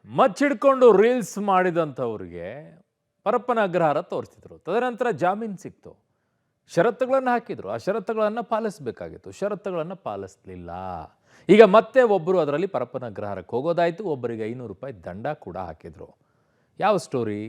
ಮಚ್ಚಿಡ್ಕೊಂಡು reels ಮಾಡಿದಂಥವ್ರಿಗೆ Parappana Agrahara ತೋರಿಸಿದ್ರು. ತದನಂತರ ಜಾಮೀನು ಸಿಕ್ತು. ಷರತ್ತುಗಳನ್ನು ಹಾಕಿದ್ರು. ಆ ಷರತ್ತುಗಳನ್ನು ಪಾಲಿಸಬೇಕಾಗಿತ್ತು. ಷರತ್ತುಗಳನ್ನು ಪಾಲಿಸಲಿಲ್ಲ. ಈಗ ಮತ್ತೆ ಒಬ್ಬರು ಅದರಲ್ಲಿ ಪರಪ್ಪನ ಅಗ್ರಹಾರಕ್ಕೆ ಹೋಗೋದಾಯಿತು. ಒಬ್ಬರಿಗೆ 500 ರೂಪಾಯಿ ದಂಡ ಕೂಡ ಹಾಕಿದ್ರು. ಯಾವ ಸ್ಟೋರಿ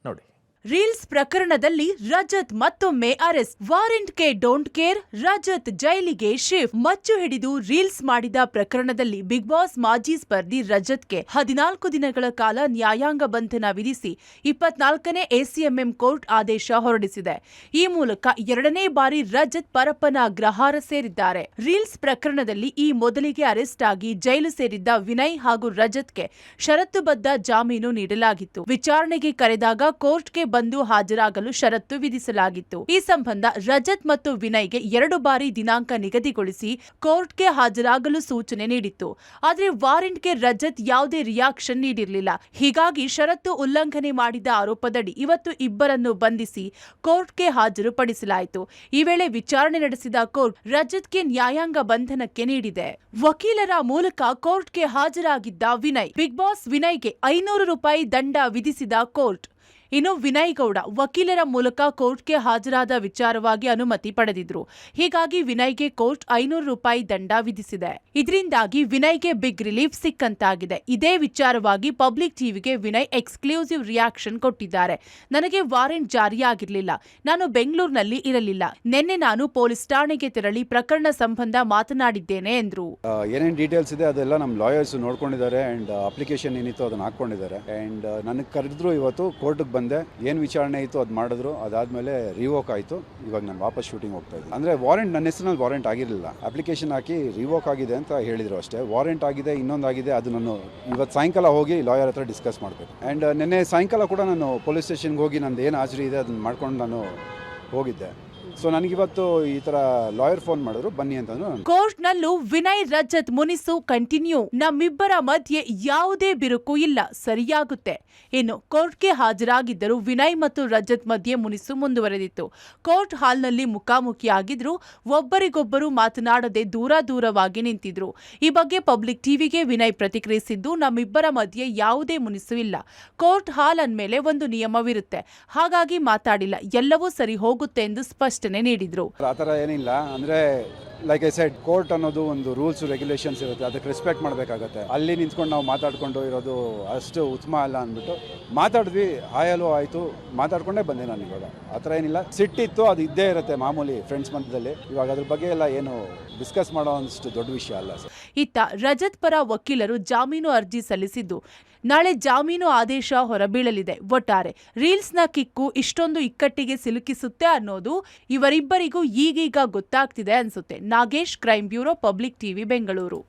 ನೋಡಿ. ರೀಲ್ಸ್ ಪ್ರಕರಣದಲ್ಲಿ ರಜತ್ ಮತ್ತೊಮ್ಮೆ ಅರೆಸ್ಟ್. ವಾರೆಂಟ್ಗೆ ಡೋಂಟ್ ಕೇರ್, ರಜತ್ ಜೈಲಿಗೆ ಶಿಫ್ಟ್. ಮಚ್ಚು ಹಿಡಿದು ರೀಲ್ಸ್ ಮಾಡಿದ ಪ್ರಕರಣದಲ್ಲಿ ಬಿಗ್ ಬಾಸ್ ಮಾಜಿ ಸ್ಪರ್ಧಿ ರಜತ್ಗೆ 14 ದಿನಗಳ ಕಾಲ ನ್ಯಾಯಾಂಗ ಬಂಧನ ವಿಧಿಸಿ 24ನೇ ಎಸಿಎಂಎಂ ಕೋರ್ಟ್ ಆದೇಶ ಹೊರಡಿಸಿದೆ. ಈ ಮೂಲಕ 2ನೇ ಬಾರಿ ರಜತ್ ಪರಪ್ಪನ ಅಗ್ರಹಾರ ಸೇರಿದ್ದಾರೆ. ರೀಲ್ಸ್ ಪ್ರಕರಣದಲ್ಲಿ ಈ ಮೊದಲಿಗೆ ಅರೆಸ್ಟ್ ಆಗಿ ಜೈಲು ಸೇರಿದ್ದ ವಿನಯ್ ಹಾಗೂ ರಜತ್ಗೆ ಷರತ್ತುಬದ್ಧ ಜಾಮೀನು ನೀಡಲಾಗಿತ್ತು. ವಿಚಾರಣೆಗೆ ಕರೆದಾಗ ಕೋರ್ಟ್ಗೆ ಬಂದು ಹಾಜರಾಗಲು ಷರತ್ತು ವಿಧಿಸಲಾಗಿತ್ತು. ಈ ಸಂಬಂಧ ರಜತ್ ಮತ್ತು ವಿನಯ್ಗೆ 2 ಬಾರಿ ದಿನಾಂಕ ನಿಗದಿಗೊಳಿಸಿ ಕೋರ್ಟ್ಗೆ ಹಾಜರಾಗಲು ಸೂಚನೆ ನೀಡಿತ್ತು. ಆದರೆ ವಾರೆಂಟ್ಗೆ ರಜತ್ ಯಾವುದೇ ರಿಯಾಕ್ಷನ್ ನೀಡಿರಲಿಲ್ಲ. ಹೀಗಾಗಿ ಷರತ್ತು ಉಲ್ಲಂಘನೆ ಮಾಡಿದ ಆರೋಪದಡಿ ಇವತ್ತು ಇಬ್ಬರನ್ನು ಬಂಧಿಸಿ ಕೋರ್ಟ್ಗೆ ಹಾಜರುಪಡಿಸಲಾಯಿತು. ಈ ವೇಳೆ ವಿಚಾರಣೆ ನಡೆಸಿದ ಕೋರ್ಟ್ ರಜತ್ಗೆ ನ್ಯಾಯಾಂಗ ಬಂಧನಕ್ಕೆ ನೀಡಿದೆ. ವಕೀಲರ ಮೂಲಕ ಕೋರ್ಟ್ಗೆ ಹಾಜರಾಗಿದ್ದ ವಿನಯ್, ಬಿಗ್ ಬಾಸ್ ವಿನಯ್ಗೆ 500 ರೂಪಾಯಿ ದಂಡ ವಿಧಿಸಿದ ಕೋರ್ಟ್. ಇನ್ನು ವಿನಯ್ ಗೌಡ ವಕೀಲರ ಮೂಲಕ ಕೋರ್ಟ್ಗೆ ಹಾಜರಾದ ವಿಚಾರವಾಗಿ ಅನುಮತಿ ಪಡೆದಿದ್ರು. ಹೀಗಾಗಿ ವಿನಯ್ಗೆ ಕೋರ್ಟ್ 500 ರೂಪಾಯಿ ದಂಡ ವಿಧಿಸಿದೆ. ಇದರಿಂದಾಗಿ ವಿನಯ್ಗೆ ಬಿಗ್ ರಿಲೀಫ್ ಸಿಕ್ಕಂತಾಗಿದೆ. ಇದೇ ವಿಚಾರವಾಗಿ ಪಬ್ಲಿಕ್ ಟಿವಿಗೆ ವಿನಯ್ ಎಕ್ಸ್ಕ್ಲೂಸಿವ್ ರಿಯಾಕ್ಷನ್ ಕೊಟ್ಟಿದ್ದಾರೆ. ನನಗೆ ವಾರೆಂಟ್ ಜಾರಿಯಾಗಿರಲಿಲ್ಲ. ನಾನು ಬೆಂಗಳೂರಿನಲ್ಲಿ ಇರಲಿಲ್ಲ. ನಿನ್ನೆ ನಾನು ಪೊಲೀಸ್ ಠಾಣೆಗೆ ತೆರಳಿ ಪ್ರಕರಣ ಸಂಬಂಧ ಮಾತನಾಡಿದ್ದೇನೆ ಎಂದ್ರು. ಏನೇನು ಡೀಟೇಲ್ಸ್ ಇದೆ ಅದೆಲ್ಲ ನಮ್ಮ ಲಾಯರ್ಸ್ ನೋಡ್ಕೊಂಡಿದ್ದಾರೆ ಅಂಡ್ ಅಪ್ಲಿಕೇಶನ್ ಏನಿತ್ತು ಅದನ್ನ ಹಾಕೊಂಡಿದ್ದಾರೆ. ಅಂಡ್ ನನಗೆ ಕರೆದ್ರು, ಇವತ್ತು ಕೋರ್ಟ್ಗೆ ಬಂದೆ. ಏನು ವಿಚಾರಣೆ ಇತ್ತು ಅದು ಮಾಡಿದ್ರು. ಅದಾದ್ಮೇಲೆ ರಿವೋಕ್ ಆಯಿತು. ಇವಾಗ ನಾನು ವಾಪಸ್ ಶೂಟಿಂಗ್ ಹೋಗ್ತಾ ಇದ್ದೆ. ಅಂದರೆ ವಾರೆಂಟ್ ನನ್ನ ಹೆಸರಿನಲ್ಲಿ ವಾರೆಂಟ್ ಆಗಿರಲಿಲ್ಲ. ಅಪ್ಲಿಕೇಶನ್ ಹಾಕಿ ರಿವೋಕ್ ಆಗಿದೆ ಅಂತ ಹೇಳಿದ್ರು ಅಷ್ಟೇ. ವಾರೆಂಟ್ ಆಗಿದೆ, ಇನ್ನೊಂದಾಗಿದೆ, ಅದು ನಾನು ಇವತ್ತು ಸಾಯಂಕಾಲ ಹೋಗಿ ಲಾಯರ್ ಹತ್ರ ಡಿಸ್ಕಸ್ ಮಾಡಬೇಕು. ಆ್ಯಂಡ್ ನಿನ್ನೆ ಸಾಯಂಕಾಲ ಕೂಡ ನಾನು ಪೊಲೀಸ್ ಸ್ಟೇಷನ್ಗೆ ಹೋಗಿ ನಂದು ಏನು ಹಾಜರಿ ಇದೆ ಅದನ್ನು ಮಾಡ್ಕೊಂಡು ನಾನು ಹೋಗಿದ್ದೆ. ಸೊ ನನಗಿವತ್ತು ಈ ತರ ಲಾಯರ್ ಫೋನ್ ಮಾಡಿದ್ರು, ಬನ್ನಿ ಅಂತಂದ್ರು. ಕೋರ್ಟ್ನಲ್ಲೂ ವಿನಯ್ ರಜತ್ ಮುನಿಸು ಕಂಟಿನ್ಯೂ. ನಮ್ಮಿಬ್ಬರ ಮಧ್ಯೆ ಯಾವುದೇ ಬಿರುಕು ಇಲ್ಲ, ಸರಿಯಾಗುತ್ತೆ. ಇನ್ನು ಕೋರ್ಟ್ಗೆ ಹಾಜರಾಗಿದ್ದರು ವಿನಯ್ ಮತ್ತು ರಜತ್ ಮಧ್ಯೆ ಮುನಿಸು ಮುಂದುವರೆದಿತ್ತು. ಕೋರ್ಟ್ ಹಾಲ್ನಲ್ಲಿ ಮುಖಾಮುಖಿಯಾಗಿದ್ರು. ಒಬ್ಬರಿಗೊಬ್ಬರು ಮಾತನಾಡದೆ ದೂರವಾಗಿ ನಿಂತಿದ್ರು. ಈ ಬಗ್ಗೆ ಪಬ್ಲಿಕ್ ಟಿವಿಗೆ ವಿನಯ್ ಪ್ರತಿಕ್ರಿಯಿಸಿದ್ದು, ನಮ್ಮಿಬ್ಬರ ಮಧ್ಯೆ ಯಾವುದೇ ಮುನಿಸು ಇಲ್ಲ. ಕೋರ್ಟ್ ಹಾಲ್ ಅಂದ್ಮೇಲೆ ಒಂದು ನಿಯಮವಿರುತ್ತೆ, ಹಾಗಾಗಿ ಮಾತಾಡಿಲ್ಲ. ಎಲ್ಲವೂ ಸರಿ ಹೋಗುತ್ತೆ ಎಂದು ಸ್ಪಷ್ಟನೆ ನೀಡಿದ್ರು. ಆ ಥರ ಏನಿಲ್ಲ. ಅಂದರೆ ಲೈಕ್ ಐ ಸೆಡ್, ಕೋರ್ಟ್ ಅನ್ನೋದು ಒಂದು ರೂಲ್ಸ್ ರೆಗ್ಯುಲೇಷನ್ಸ್ ಇರುತ್ತೆ, ಅದಕ್ಕೆ ರೆಸ್ಪೆಕ್ಟ್ ಮಾಡಬೇಕಾಗತ್ತೆ. ಅಲ್ಲಿ ನಿಂತ್ಕೊಂಡು ನಾವು ಮಾತಾಡ್ಕೊಂಡು ಇರೋದು ಅಷ್ಟು ಉತ್ತಮ ಅಲ್ಲ ಅಂದ್ಬಿಟ್ಟು ಮಾತಾಡಿದ್ವಿ. ಹಾಯಲು ಆಯಿತು, ಮಾತಾಡ್ಕೊಂಡೇ ಬಂದೆ ನಾನು. ಇವಾಗ ಆ ಥರ ಏನಿಲ್ಲ. ಸಿಟ್ಟಿತ್ತು, ಅದು ಇದ್ದೇ ಇರುತ್ತೆ ಮಾಮೂಲಿ ಫ್ರೆಂಡ್ಸ್ ಮಧ್ಯದಲ್ಲಿ. ಇವಾಗ ಅದ್ರ ಬಗ್ಗೆ ಎಲ್ಲ ಏನು ಡಿಸ್ಕಸ್ ಮಾಡೋ ಅಷ್ಟು ದೊಡ್ಡ ವಿಷಯ ಅಲ್ಲ. ಇತ್ತ ರಜತ್ ಪರ ವಕೀಲರು ಜಾಮೀನು ಅರ್ಜಿ ಸಲ್ಲಿಸಿದ್ದು, ನಾಳೆ ಜಾಮೀನು ಆದೇಶ ಹೊರಬೀಳಲಿದೆ. ಒಟ್ಟಾರೆ ರೀಲ್ಸ್ನ ಕಿಕ್ಕು ಇಷ್ಟೊಂದು ಇಕ್ಕಟ್ಟಿಗೆ ಸಿಲುಕಿಸುತ್ತೆ ಅನ್ನೋದು ಇವರಿಬ್ಬರಿಗೂ ಈಗೀಗ ಗೊತ್ತಾಗ್ತಿದೆ ಅನ್ಸುತ್ತೆ. Nagesh, crime bureau, public TV, Bengaluru.